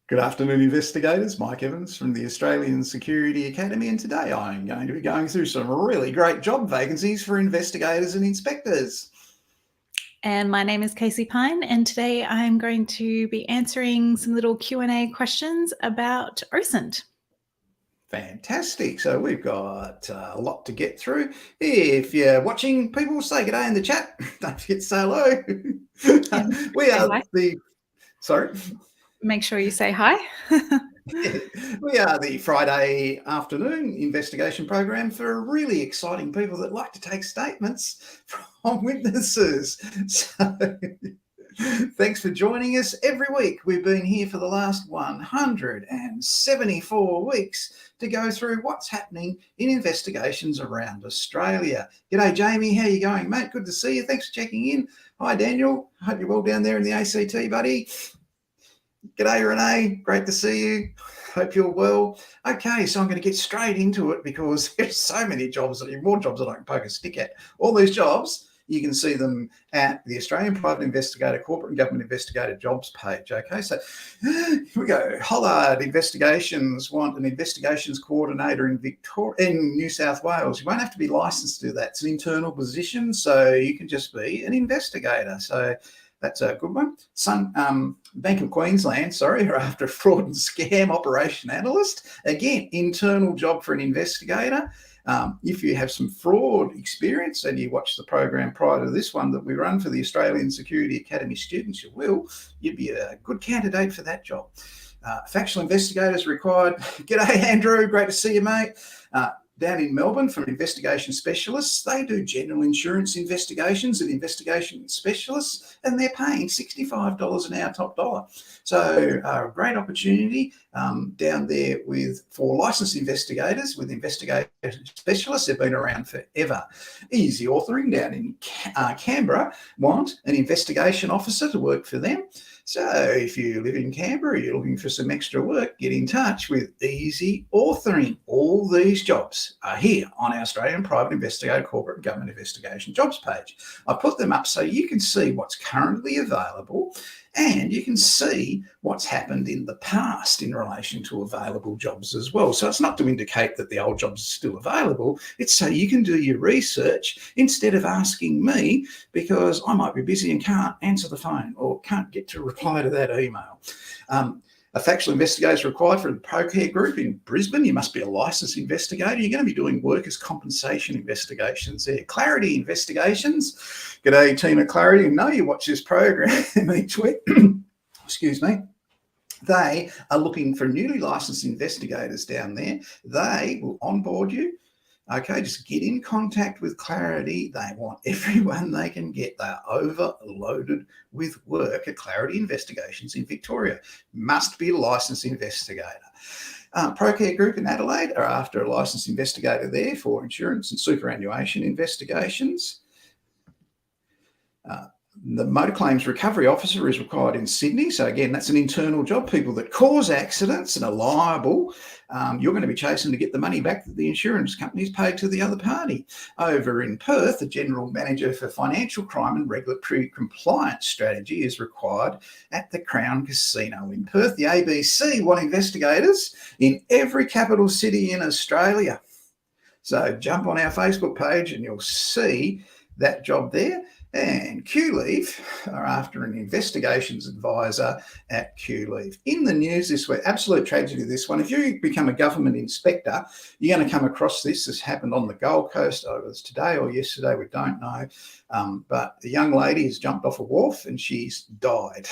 Good afternoon, investigators. Mike Evans from the Australian Security Academy, and today I'm going to be going through some really great job vacancies for investigators and inspectors. And my name is Casey Pine, and today I'm going to be answering some little Q&A questions about OSINT. Fantastic. So we've got a lot to get through. If you're watching, people say g'day in the chat. Don't forget to say hello. We are the... Sorry? Make sure you say hi. We are the Friday afternoon investigation program for really exciting people that like to take statements from witnesses. So thanks for joining us every week. We've been here for the last 174 weeks to go through what's happening in investigations around Australia. G'day, Jamie. How you going, mate? Good to see you. Thanks for checking in. Hi, Daniel. Hope you're well down there in the ACT, buddy. G'day, Renee. Great to see you. Hope you're well. Okay, so I'm going to get straight into it because there's so many jobs, more jobs that I can poke a stick at. All these jobs, you can see them at the Australian Private Investigator, Corporate and Government Investigator jobs page. Okay, so here we go. Hollard Investigations want an investigations coordinator in New South Wales. You won't have to be licensed to do that. It's an internal position, so you can just be an investigator. So that's a good one. Bank of Queensland, are after a fraud and scam operation analyst. Again, internal job for an investigator. If you have some fraud experience and you watch the program prior to this one that we run for the Australian Security Academy students, you'd be a good candidate for that job. Factual investigators required. G'day, Andrew. Great to see you, mate. Down in Melbourne from investigation specialists. They do general insurance investigations and investigation specialists, and they're paying $65 an hour top dollar. So a great opportunity down there for licensed investigators with investigation specialists. They've been around forever. Easy Authoring down in Canberra want an investigation officer to work for them. So if you live in Canberra, you're looking for some extra work, get in touch with Easy Authoring. All these jobs are here on our Australian Private Investigator, Corporate and Government Investigation jobs page. I put them up so you can see what's currently available and you can see what's happened in the past in relation to available jobs as well. So it's not to indicate that the old jobs are still available. It's so you can do your research instead of asking me because I might be busy and can't answer the phone or can't get to reply to that email. A factual investigator is required for the ProCare Group in Brisbane. You must be a licensed investigator. You're going to be doing workers' compensation investigations there. Clarity Investigations. G'day, team at Clarity. I know you watch this program each week. Excuse me. They are looking for newly licensed investigators down there. They will onboard you. Okay, just get in contact with Clarity. They want everyone they can get. They're overloaded with work at Clarity Investigations in Victoria. Must be a licensed investigator. ProCare Group in Adelaide are after a licensed investigator there for insurance and superannuation investigations. The motor claims recovery officer is required in Sydney. So again, that's an internal job. People that cause accidents and are liable, you're going to be chasing to get the money back that the insurance company's paid to the other party. Over in Perth, the general manager for financial crime and regulatory compliance strategy is required at the Crown Casino in Perth. The ABC want investigators in every capital city in Australia. So jump on our Facebook page and you'll see that job there. And QLeave are after an investigations advisor at QLeave. In the news this week, absolute tragedy this one. If you become a government inspector, you're going to come across this. This happened on the Gold Coast. It was today or yesterday, we don't know. But the young lady has jumped off a wharf and she's died.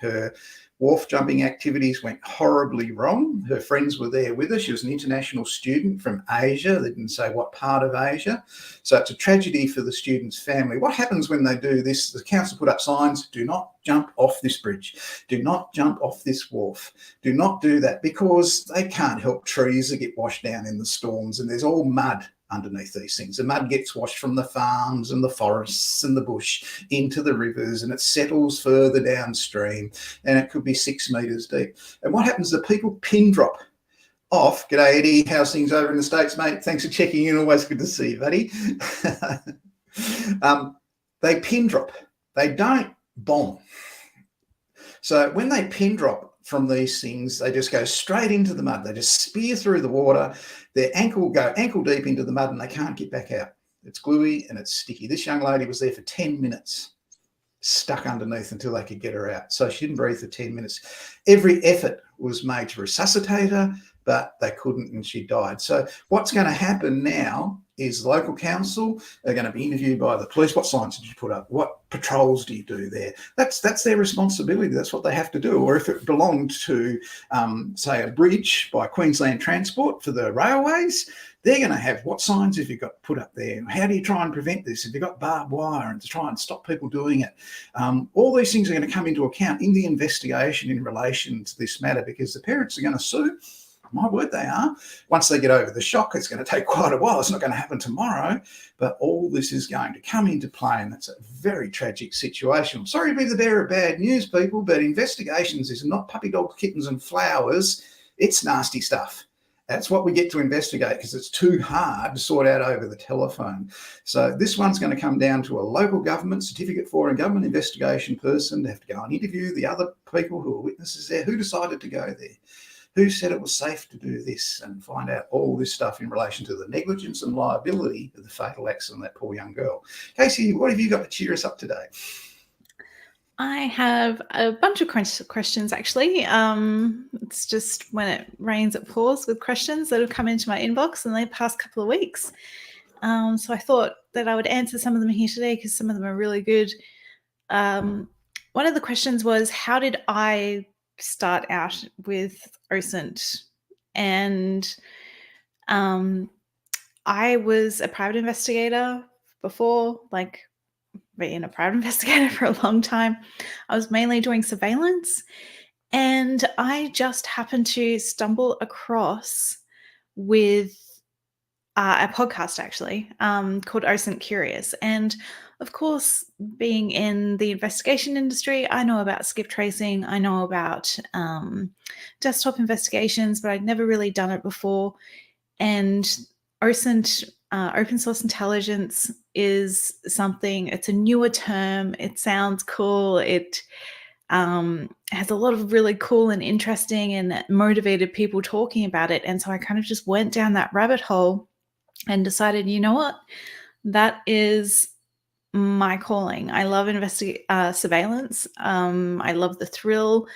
Her wharf jumping activities went horribly wrong. Her friends were there with her. She was an international student from Asia. They didn't say what part of Asia. So it's a tragedy for the student's family. What happens when they do this? The council put up signs, do not jump off this bridge. Do not jump off this wharf. Do not do that because they can't help trees that get washed down in the storms and there's all mud underneath these things. The mud gets washed from the farms and the forests and the bush into the rivers and it settles further downstream and it could be 6 metres deep. And what happens is people pin drop off. G'day, Eddie. How's things over in the States, mate? Thanks for checking in. Always good to see you, buddy. They pin drop. They don't bomb. So when they pin drop from these things, they just go straight into the mud. They just spear through the water. Their ankle go ankle deep into the mud and they can't get back out. It's gluey and it's sticky. This young lady was there for 10 minutes, stuck underneath until they could get her out. So she didn't breathe for 10 minutes. Every effort was made to resuscitate her, but they couldn't and she died. So what's going to happen now is the local council are going to be interviewed by the police. What signs did you put up? What patrols do you do there? That's their responsibility. That's what they have to do. Or if it belonged to, say, a bridge by Queensland Transport for the railways, they're going to have what signs have you got put up there? How do you try and prevent this? Have you got barbed wire and to try and stop people doing it? All these things are going to come into account in the investigation in relation to this matter, because the parents are going to sue. My word, they are. Once they get over the shock, it's going to take quite a while. It's not going to happen tomorrow, but all this is going to come into play, and that's a very tragic situation. I'm sorry to be the bearer of bad news, people, but investigations is not puppy dogs, kittens and flowers. It's nasty stuff. That's what we get to investigate because it's too hard to sort out over the telephone. So this one's going to come down to a local government certificate for a government investigation person to have to go and interview the other people who are witnesses there. Who decided to go there? Who said it was safe to do this, and find out all this stuff in relation to the negligence and liability of the fatal accident of that poor young girl. Casey, what have you got to cheer us up today? I have a bunch of questions, actually. It's just when it rains, it pours with questions that have come into my inbox in the past couple of weeks. So I thought that I would answer some of them here today because some of them are really good. One of the questions was, how did I start out with OSINT? And I was a private investigator before, like being a private investigator for a long time. I was mainly doing surveillance, and I just happened to stumble across with a podcast, actually, called OSINT Curious. And of course, being in the investigation industry, I know about skip tracing, I know about desktop investigations, but I'd never really done it before. And OSINT, open source intelligence, is something, it's a newer term. It sounds cool. It has a lot of really cool and interesting and motivated people talking about it. And so I kind of just went down that rabbit hole and decided, you know what, that is my calling. I love surveillance. I love the thrill,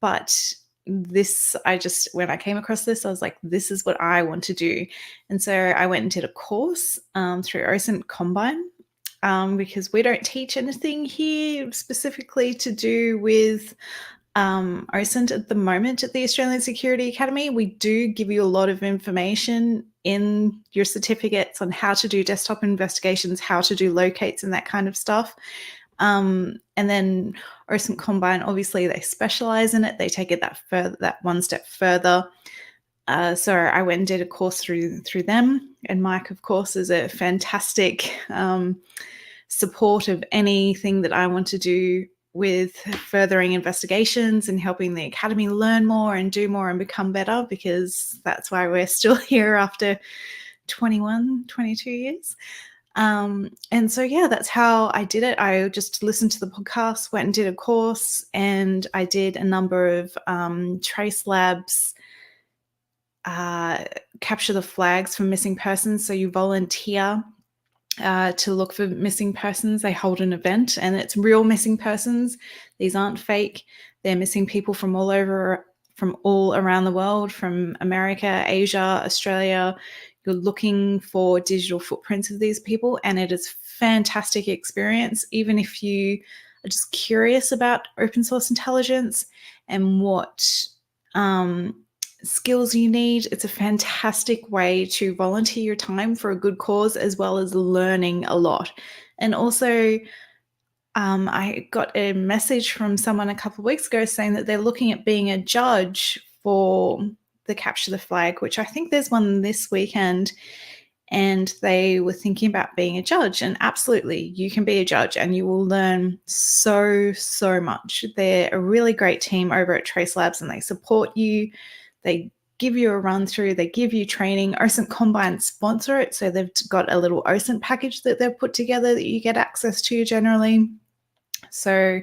but when I came across this, I was like, this is what I want to do. And so I went and did a course through OSINT Combine, because we don't teach anything here specifically to do with OSINT at the moment at the Australian Security Academy. We do give you a lot of information in your certificates on how to do desktop investigations, how to do locates and that kind of stuff. And then OSINT Combine, obviously they specialize in it. They take it that one step further. So I went and did a course through them. And Mike, of course, is a fantastic support of anything that I want to do with furthering investigations and helping the Academy learn more and do more and become better, because that's why we're still here after 21, 22 years. And so, yeah, that's how I did it. I just listened to the podcast, went and did a course, and I did a number of trace labs, capture the flags for missing persons. So you volunteer to look for missing persons. They hold an event and it's real missing persons. These aren't fake. They're missing people from all around the world, from America, Asia, Australia. You're looking for digital footprints of these people, and it is a fantastic experience. Even if you are just curious about open source intelligence and what skills you need, it's a fantastic way to volunteer your time for a good cause, as well as learning a lot. And also, I got a message from someone a couple of weeks ago saying that they're looking at being a judge for the Capture the Flag, which I think there's one this weekend, and they were thinking about being a judge. And absolutely, you can be a judge and you will learn so much. They're a really great team over at Trace Labs, and they support you. They give you a run through, they give you training. OSINT Combine sponsor it, so they've got a little OSINT package that they've put together that you get access to generally. So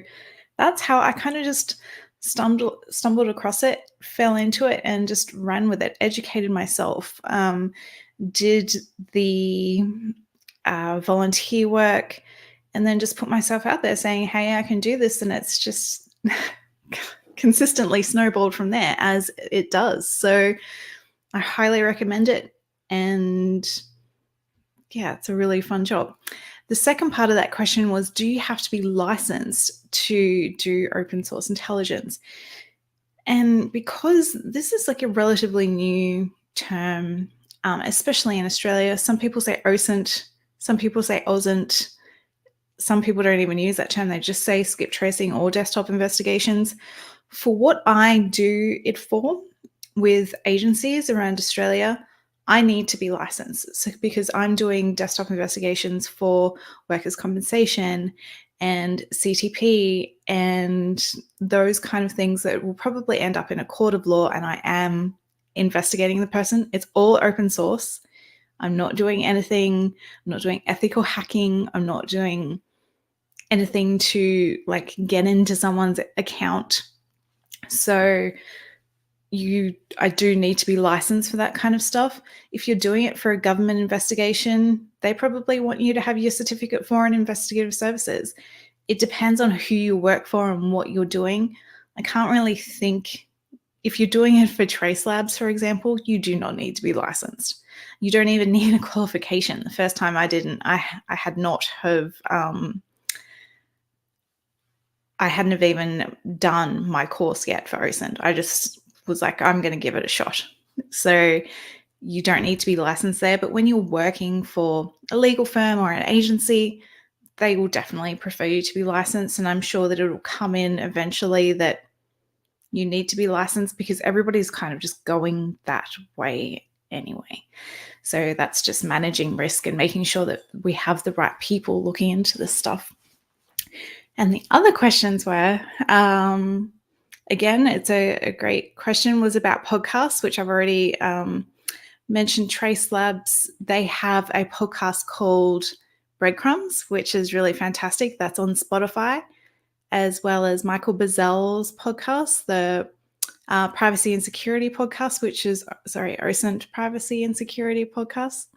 that's how I kind of just stumbled across it, fell into it, and just ran with it, educated myself, did the volunteer work, and then just put myself out there saying, hey, I can do this. And it's just consistently snowballed from there, as it does. So I highly recommend it. And yeah, it's a really fun job. The second part of that question was, do you have to be licensed to do open source intelligence? And because this is like a relatively new term, especially in Australia, some people say OSINT, some people say OSINT, some people don't even use that term. They just say skip tracing or desktop investigations. For what I do it for with agencies around Australia, I need to be licensed. So because I'm doing desktop investigations for workers' compensation and CTP and those kind of things that will probably end up in a court of law, and I am investigating the person. It's all open source. I'm not doing anything. I'm not doing ethical hacking. I'm not doing anything to like get into someone's account. So I do need to be licensed for that kind of stuff. If you're doing it for a government investigation, they probably want you to have your certificate for an investigative services. It depends on who you work for and what you're doing. I can't really think, if you're doing it for trace labs, for example, you do not need to be licensed. You don't even need a qualification. The first time I didn't, I had not have, I hadn't have even done my course yet for OSINT. I just was like, I'm going to give it a shot. So you don't need to be licensed there. But when you're working for a legal firm or an agency, they will definitely prefer you to be licensed. And I'm sure that it will come in eventually that you need to be licensed, because everybody's kind of just going that way anyway. So that's just managing risk and making sure that we have the right people looking into this stuff. And the other questions were, again, it's a great question, was about podcasts, which I've already mentioned. Trace Labs, they have a podcast called Breadcrumbs, which is really fantastic. That's on Spotify, as well as Michael Bazel's podcast, the Privacy and Security podcast, which is, OSINT Privacy and Security podcast,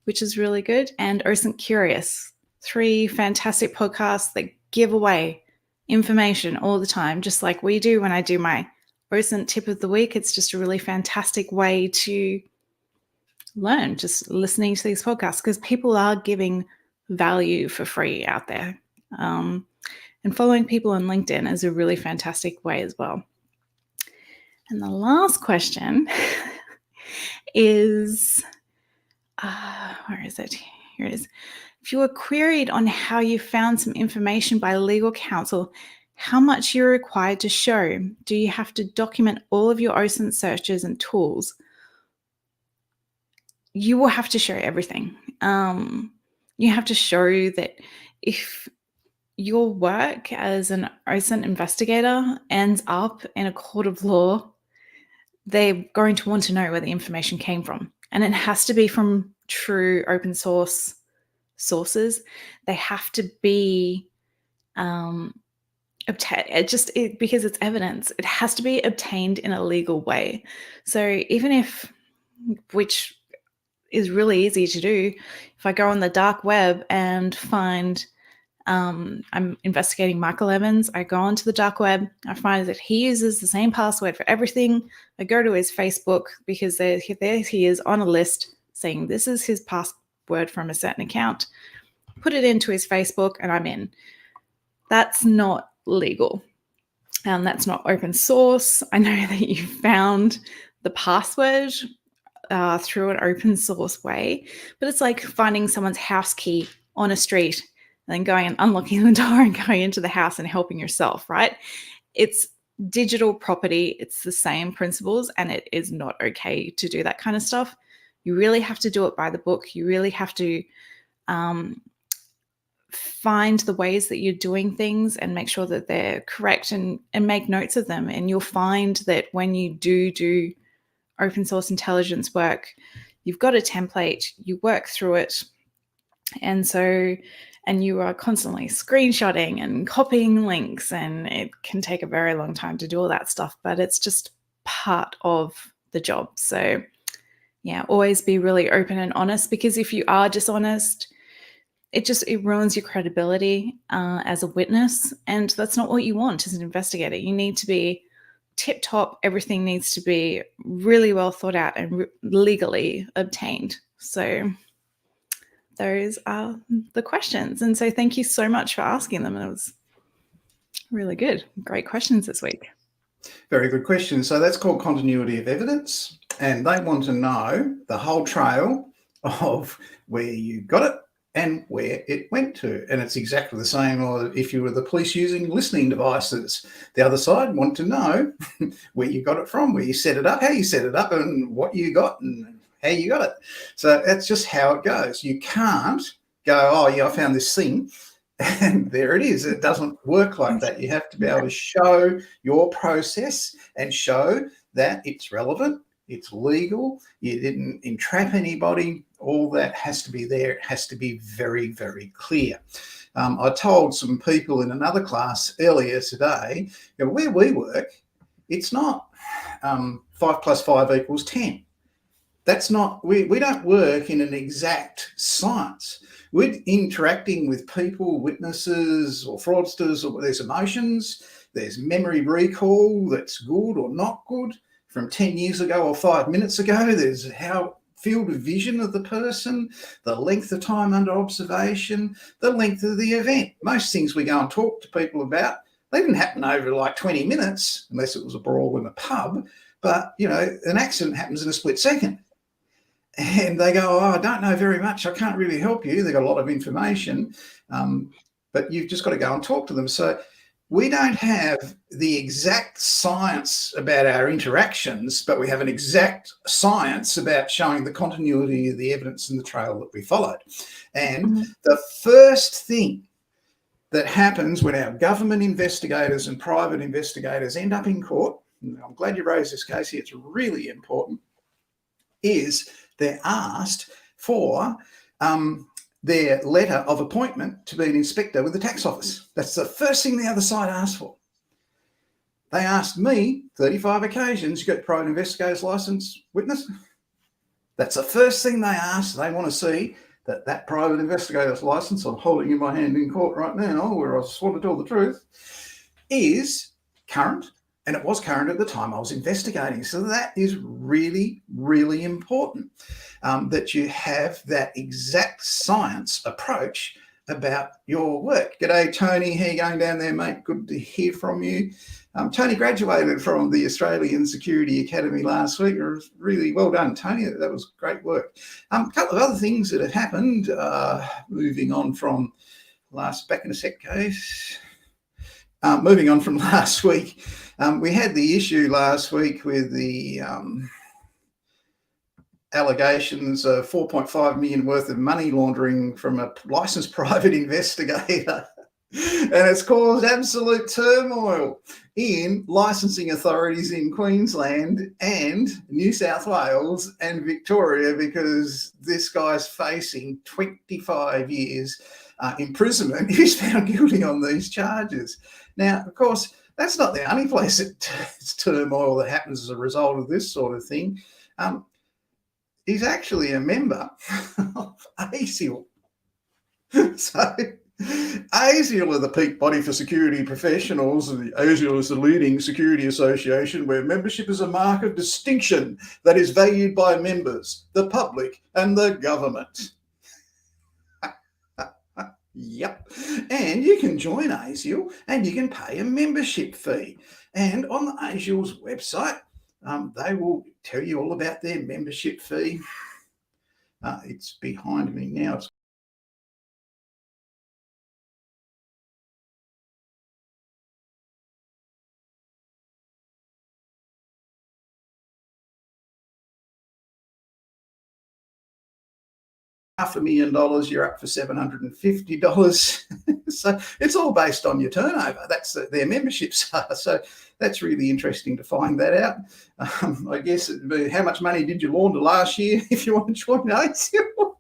which is really good, and OSINT Curious. 3 fantastic podcasts that give away information all the time, just like we do when I do my OSINT tip of the week. It's just a really fantastic way to learn, just listening to these podcasts, because people are giving value for free out there. And following people on LinkedIn is a really fantastic way as well. And the last question is, where is it? Here it is. If you were queried on how you found some information by legal counsel, how much you're required to show? Do you have to document all of your OSINT searches and tools? You will have to show everything. You have to show that if your work as an OSINT investigator ends up in a court of law, they're going to want to know where the information came from. And it has to be from true open source sources. They have to be obtained, because it's evidence. It has to be obtained in a legal way. So even if, which is really easy to do, if I go on the dark web and find, I'm investigating Michael Evans, I go onto the dark web, I find that he uses the same password for everything. I go to his Facebook, because there he is on a list saying this is his password from a certain account, put it into his Facebook, and I'm in. That's not legal. That's not open source. I know that you found the password through an open source way, but it's like finding someone's house key on a street and then going and unlocking the door and going into the house and helping yourself, right? It's digital property. It's the same principles, and it is not okay to do that kind of stuff. You really have to do it by the book. You really have to find the ways that you're doing things and make sure that they're correct, and make notes of them. And you'll find that when you do open source intelligence work, you've got a template, you work through it. And and you are constantly screenshotting and copying links, and it can take a very long time to do all that stuff, but it's just part of the job. So yeah, always be really open and honest, because if you are dishonest, it ruins your credibility as a witness, and that's not what you want as an investigator. You need to be tip top. Everything needs to be really well thought out and legally obtained. So those are the questions. And so thank you so much for asking them. It was really good. Great questions this week. Very good question. So that's called continuity of evidence. And they want to know the whole trail of where you got it and where it went to. And it's exactly the same if you were the police using listening devices. The other side want to know where you got it from, where you set it up, how you set it up, and what you got and how you got it. So that's just how it goes. You can't go, oh, yeah, I found this thing, and there it is. It doesn't work like that. You have to be able to show your process and show that it's relevant, it's legal, you didn't entrap anybody. All that has to be there. It has to be very, very clear. I told some people in another class earlier today, where we work, it's not 5 + 5 = 10. That's not, we don't work in an exact science. We're interacting with people, witnesses or fraudsters, or there's emotions, there's memory recall that's good or not good from 10 years ago or 5 minutes ago. There's how field of vision of the person, the length of time under observation, the length of the event. Most things we go and talk to people about, they didn't happen over like 20 minutes, unless it was a brawl in a pub. But, an accident happens in a split second. And they go, oh, I don't know very much. I can't really help you. They've got a lot of information, but you've just got to go and talk to them. So we don't have the exact science about our interactions, but we have an exact science about showing the continuity of the evidence and the trail that we followed. And the first thing that happens when our government investigators and private investigators end up in court, and I'm glad you raised this, Casey, it's really important, is they're asked for their letter of appointment to be an inspector with the tax office. That's the first thing the other side asked for. They asked me 35 occasions, you got private investigator's license, witness? That's the first thing they asked. They want to see that private investigator's license I'm holding in my hand in court right now, where I just want to tell the truth, is current. And it was current at the time I was investigating. So that is really, really important, that you have that exact science approach about your work. G'day, Tony. How you going down there, mate? Good to hear from you. Tony graduated from the Australian Security Academy last week. It was really well done, Tony. That was great work. A couple of other things that have happened, moving on from back in a sec, case. Moving on from last week, we had the issue last week with the allegations of 4.5 million worth of money laundering from a licensed private investigator. And it's caused absolute turmoil in licensing authorities in Queensland and New South Wales and Victoria, because this guy's facing 25 years imprisonment if he's found guilty on these charges. Now, of course, that's not the only place it's turmoil that happens as a result of this sort of thing. He's actually a member of ASIL. So ASIL are the peak body for security professionals, and ASIL is the leading security association where membership is a mark of distinction that is valued by members, the public, and the government. Yep. And you can join ASIL and you can pay a membership fee. And on the ASIL's website, they will tell you all about their membership fee. It's behind me now. It's $500,000, you're up for $750. So it's all based on your turnover. That's their memberships are. So that's really interesting to find that out. I guess it'd be, how much money did you launder last year if you want to join ASIL?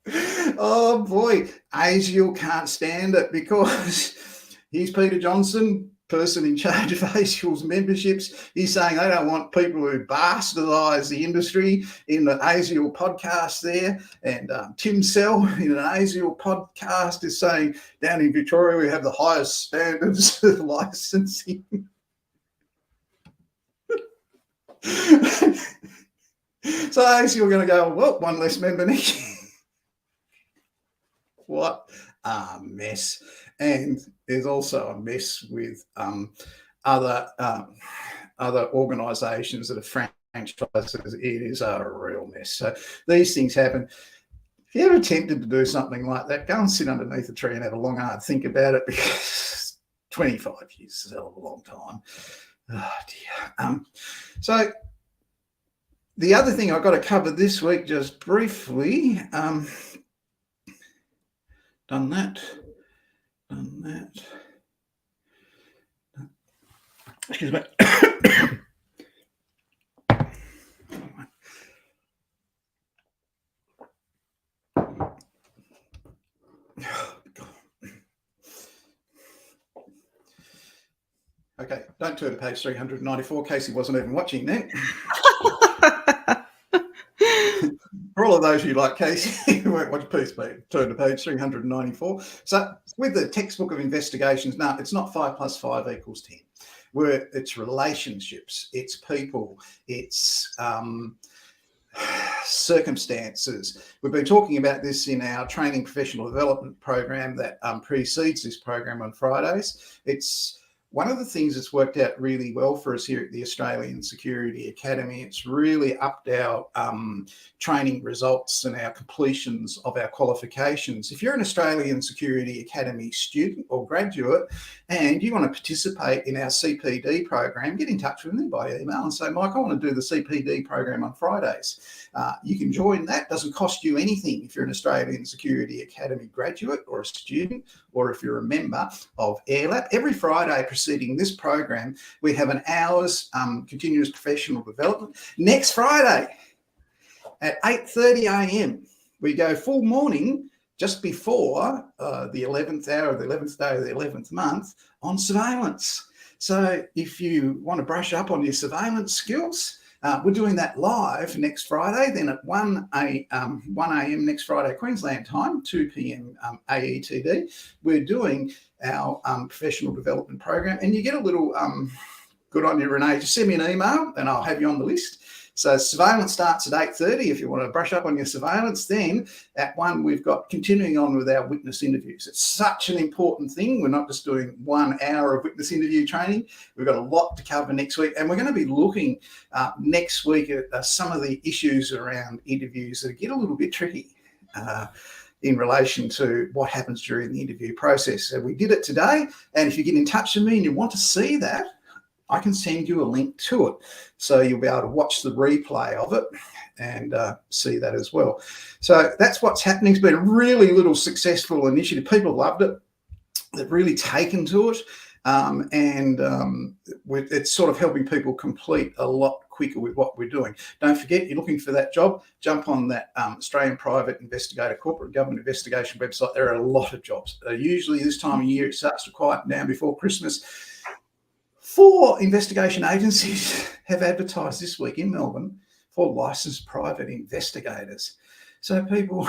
Oh boy, ASIAL can't stand it because here's Peter Johnson, person in charge of ASIAL's memberships. He's saying they don't want people who bastardise the industry in the ASIAL podcast there. And Tim Sell in an ASIAL podcast is saying down in Victoria we have the highest standards of licensing. So ASIAL are going to go, well, one less member next year. What a mess. And there's also a mess with other organisations that are franchises. It is a real mess. So these things happen. If you ever attempted to do something like that, go and sit underneath a tree and have a long, hard think about it, because 25 years is a hell of a long time. Oh, dear. So the other thing I've got to cover this week, just briefly, done that. Excuse me. Okay, don't turn to page 394. Casey wasn't even watching then. For all of those who like Casey who won't watch, please turn to page 394. So with the textbook of investigations, no, it's not 5 + 5 = 10. Where it's relationships, it's people, it's circumstances. We've been talking about this in our training professional development program that precedes this program on Fridays. It's one of the things that's worked out really well for us here at the Australian Security Academy. It's really upped our training results and our completions of our qualifications. If you're an Australian Security Academy student or graduate and you want to participate in our CPD program, get in touch with me by email and say, Mike, I want to do the CPD program on Fridays. You can join that. It doesn't cost you anything if you're an Australian Security Academy graduate or a student, or if you're a member of AirLab. Every Friday preceding this program, we have an hour's continuous professional development. Next Friday at 8:30 a.m, we go full morning just before the 11th hour of the 11th day of the 11th month on surveillance. So if you want to brush up on your surveillance skills, we're doing that live next Friday, then at 1 a.m. next Friday, Queensland time, 2 p.m. AETD. We're doing our professional development program, and you get a little good on you, Renee. Just send me an email and I'll have you on the list. So surveillance starts at 8:30 if you want to brush up on your surveillance. Then at 1, we've got continuing on with our witness interviews. It's such an important thing. We're not just doing 1 hour of witness interview training. We've got a lot to cover next week. And we're going to be looking next week at some of the issues around interviews that get a little bit tricky in relation to what happens during the interview process. So we did it today. And if you get in touch with me and you want to see that, I can send you a link to it. So you'll be able to watch the replay of it and see that as well. So that's what's happening. It's been a really little successful initiative. People loved it. They've really taken to it. It's sort of helping people complete a lot quicker with what we're doing. Don't forget, you're looking for that job, jump on that Australian Private Investigator Corporate Government Investigation website. There are a lot of jobs. Usually this time of year, it starts to quieten down before Christmas. 4 investigation agencies have advertised this week in Melbourne for licensed private investigators. So people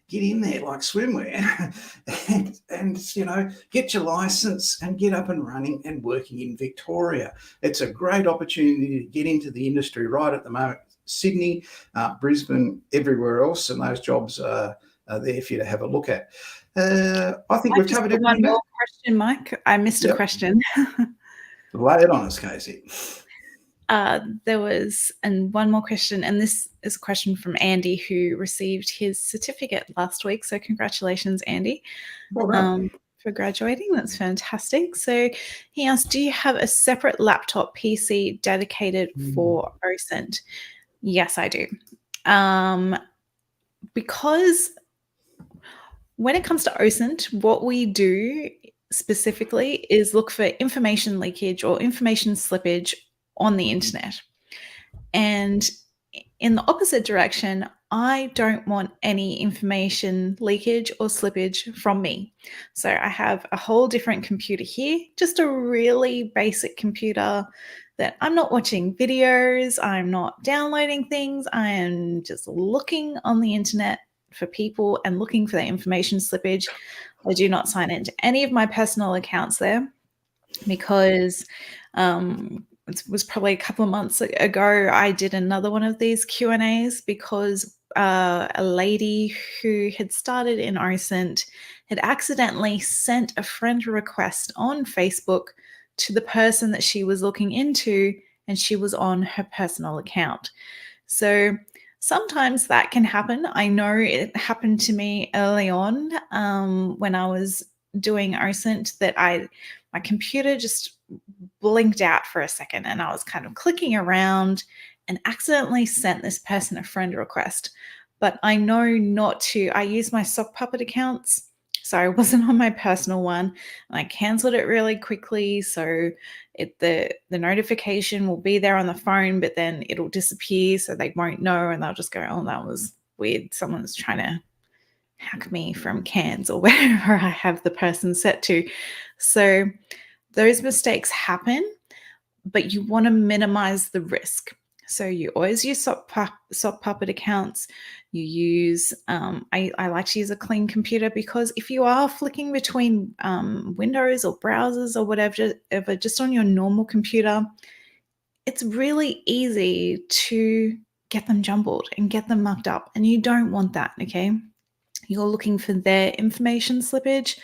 get in there like swimwear and get your license and get up and running and working in Victoria. It's a great opportunity to get into the industry right at the moment. Sydney, Brisbane, everywhere else, and those jobs are there for you to have a look at. I think we've covered everything. One more question, Mike. I missed a question. Lay it on us, Casey. There was one more question, and this is a question from Andy, who received his certificate last week. So congratulations, Andy, for graduating. That's fantastic. So he asked, do you have a separate laptop PC dedicated for OSINT? Yes, I do. Because when it comes to OSINT, what we do specifically is look for information leakage or information slippage on the internet. And in the opposite direction, I don't want any information leakage or slippage from me. So I have a whole different computer here, just a really basic computer that I'm not watching videos, I'm not downloading things, I am just looking on the internet for people and looking for the information slippage. I do not sign into any of my personal accounts there because it was probably a couple of months ago I did another one of these Q&As because a lady who had started in OSINT had accidentally sent a friend request on Facebook to the person that she was looking into, and she was on her personal account. So sometimes that can happen. I know it happened to me early on when I was doing OSINT that my computer just blinked out for a second and I was kind of clicking around and accidentally sent this person a friend request. But I know not to. I use my sock puppet accounts, so I wasn't on my personal one, and I cancelled it really quickly. So the notification will be there on the phone, but then it'll disappear, so they won't know, and they'll just go, "Oh, that was weird. Someone's trying to hack me from Cairns or wherever I have the person set to." So those mistakes happen, but you want to minimize the risk. So you always use sock puppet accounts. You use, I like to use a clean computer because if you are flicking between windows or browsers or whatever, just on your normal computer, it's really easy to get them jumbled and get them mucked up. And you don't want that, okay? You're looking for their information slippage.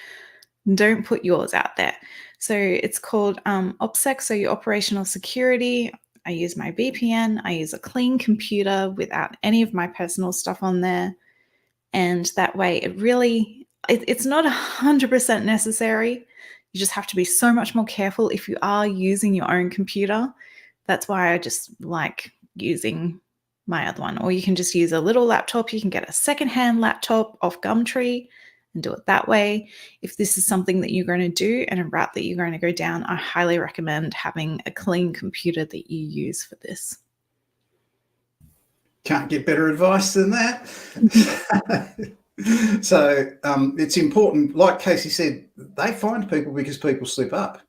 Don't put yours out there. So it's called OPSEC, so your operational security. I use my VPN. I use a clean computer without any of my personal stuff on there. And that way it's not 100% necessary. You just have to be so much more careful if you are using your own computer. That's why I just like using my other one. Or you can just use a little laptop. You can get a secondhand laptop off Gumtree and do it that way. If this is something that you're going to do and a route that you're going to go down, I highly recommend having a clean computer that you use for this. Can't get better advice than that. So it's important, like Casey said, they find people because people slip up.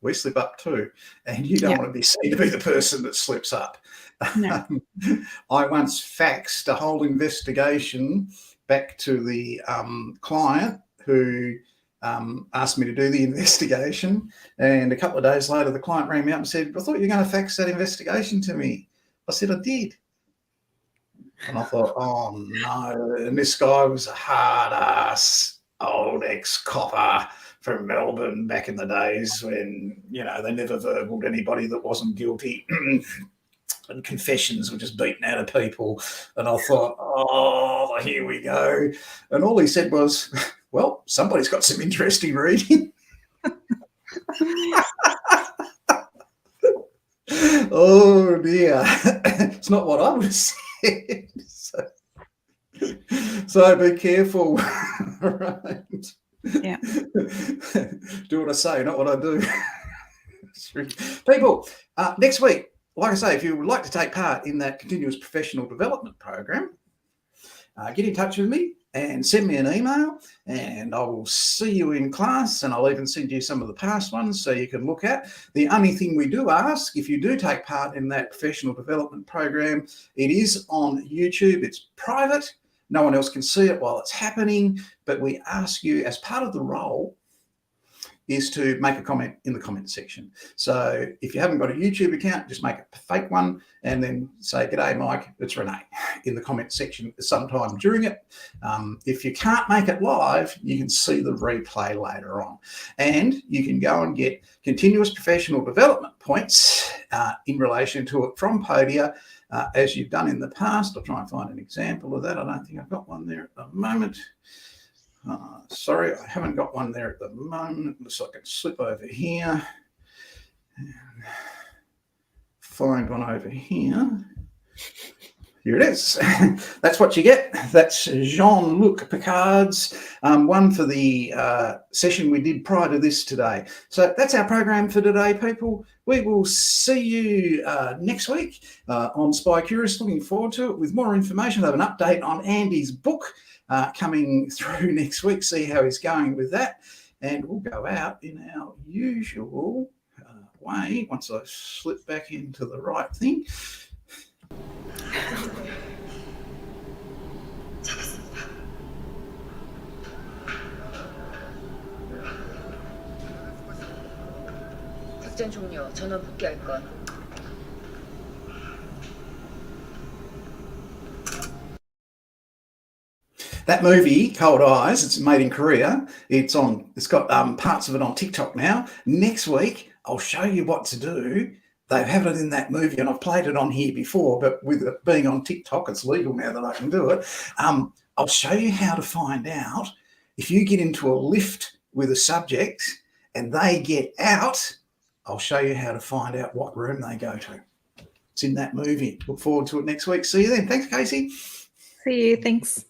We slip up too, and you don't want to be seen to be the person that slips up. No. I once faxed a whole investigation back to the client who asked me to do the investigation, and a couple of days later the client rang me up and said, "I thought you were going to fax that investigation to me." I said, "I did." And I thought, oh no. And this guy was a hard ass old ex-copper from Melbourne back in the days when, you know, they never verbaled anybody that wasn't guilty. And confessions were just beaten out of people. And I thought, oh, here we go. And all he said was, well, somebody's got some interesting reading. Oh dear. It's not what I would have said. So be careful. Right. Yeah. Do what I say, not what I do. People, next week, like I say, if you would like to take part in that continuous professional development program, get in touch with me and send me an email, and I will see you in class, and I'll even send you some of the past ones so you can look at. The only thing we do ask, if you do take part in that professional development program, it is on YouTube. It's private. No one else can see it while it's happening, but we ask you, as part of the role, is to make a comment in the comment section. So if you haven't got a YouTube account, just make a fake one and then say, "G'day, Mike, it's Renee," in the comment section sometime during it. If you can't make it live, you can see the replay later on. And you can go and get continuous professional development points in relation to it from Podia, as you've done in the past. I'll try and find an example of that. I don't think I've got one there at the moment. Sorry, I haven't got one there at the moment. So I can slip over here and find one over here. Here it is. That's what you get. That's Jean-Luc Picard's one for the session we did prior to this today. So that's our program for today, people. We will see you next week on Spy Curious. Looking forward to it with more information. I'll have an update on Andy's book coming through next week, see how he's going with that. And we'll go out in our usual way once I slip back into the right thing. 작전 종료. 전원 복귀할 것. That movie, Cold Eyes, it's made in Korea. It's got parts of it on TikTok now. Next week, I'll show you what to do. They have it in that movie, and I've played it on here before, but with it being on TikTok, it's legal now that I can do it. I'll show you how to find out if you get into a lift with a subject and they get out. I'll show you how to find out what room they go to. It's in that movie. Look forward to it next week. See you then. Thanks, Casey. See you. Thanks.